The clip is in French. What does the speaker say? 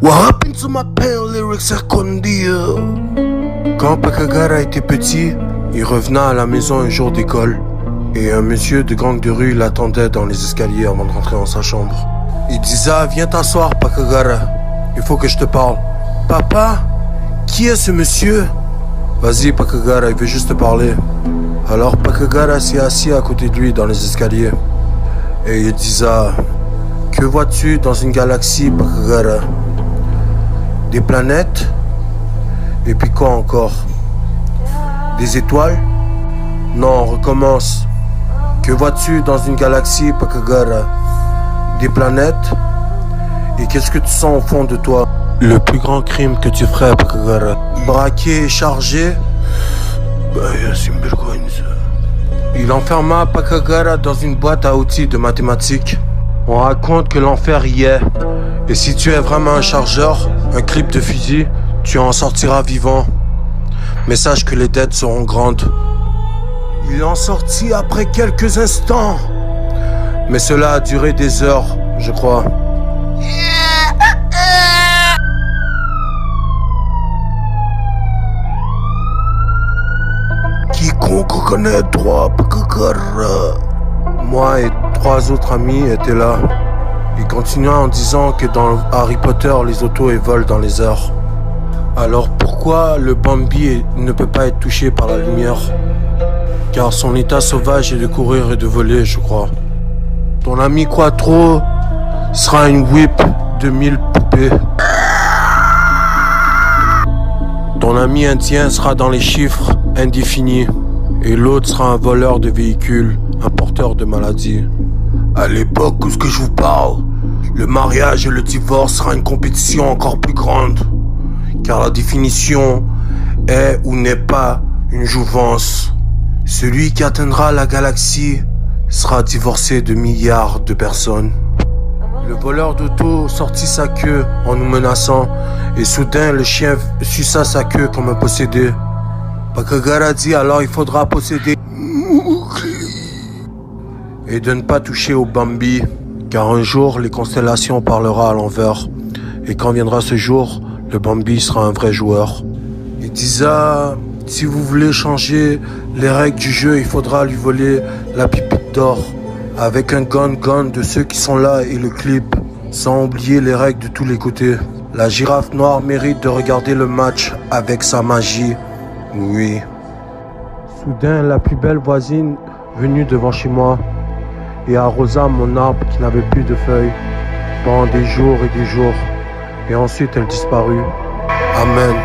What happened to my pale lyrics escondidos? Quand Pakagara était petit, il revenait à la maison un jour d'école et un monsieur de gang de rue l'attendait dans les escaliers avant de rentrer dans sa chambre. Il disait « Viens t'asseoir, Pakagara, il faut que je te parle. »« Papa, qui est ce monsieur ?»« Vas-y, Pakagara, il veut juste te parler. » Alors Pakagara s'est assis à côté de lui dans les escaliers et il disait « Que vois-tu dans une galaxie, Pakagara? Des planètes? Et puis quoi encore? Des étoiles? Non, recommence. Que vois-tu dans une galaxie, Pakagara? Des planètes? Et qu'est-ce que tu sens au fond de toi? Le plus grand crime que tu ferais, Pakagara? Braquer et charger? C'est une vergogne, ça. Il enferma Pakagara dans une boîte à outils de mathématiques. On raconte que l'enfer y est. Et si tu es vraiment un chargeur, un clip de fusil, tu en sortiras vivant. Mais sache que les dettes seront grandes. Il en sortit après quelques instants. Mais cela a duré des heures, je crois. Quiconque connaît droit, Pakagara. Moi et 3 autres amis étaient là. Il continua en disant que dans Harry Potter, les autos volent dans les airs. Alors pourquoi le Bambi ne peut pas être touché par la lumière? Car son état sauvage est de courir et de voler, je crois. Ton ami Quattro sera une whip de 1000 poupées. Ton ami indien sera dans les chiffres indéfinis. Et l'autre sera un voleur de véhicules, un porteur de maladies. À l'époque où ce que je vous parle, le mariage et le divorce sera une compétition encore plus grande. Car la définition est ou n'est pas une jouvence. Celui qui atteindra la galaxie sera divorcé de milliards de personnes. Le voleur d'auto sortit sa queue en nous menaçant et soudain le chien suça sa queue comme un possédé. Pakagara dit alors il faudra posséder et de ne pas toucher au Bambi, car un jour les constellations parlera à l'envers et quand viendra ce jour, le Bambi sera un vrai joueur. Il disait si vous voulez changer les règles du jeu, il faudra lui voler la pipette d'or avec un gun de ceux qui sont là et le clip, sans oublier les règles de tous les côtés. La girafe noire mérite de regarder le match avec sa magie. Oui. Soudain, la plus belle voisine venue devant chez moi et arrosa mon arbre qui n'avait plus de feuilles pendant des jours et des jours. Et ensuite, elle disparut. Amen.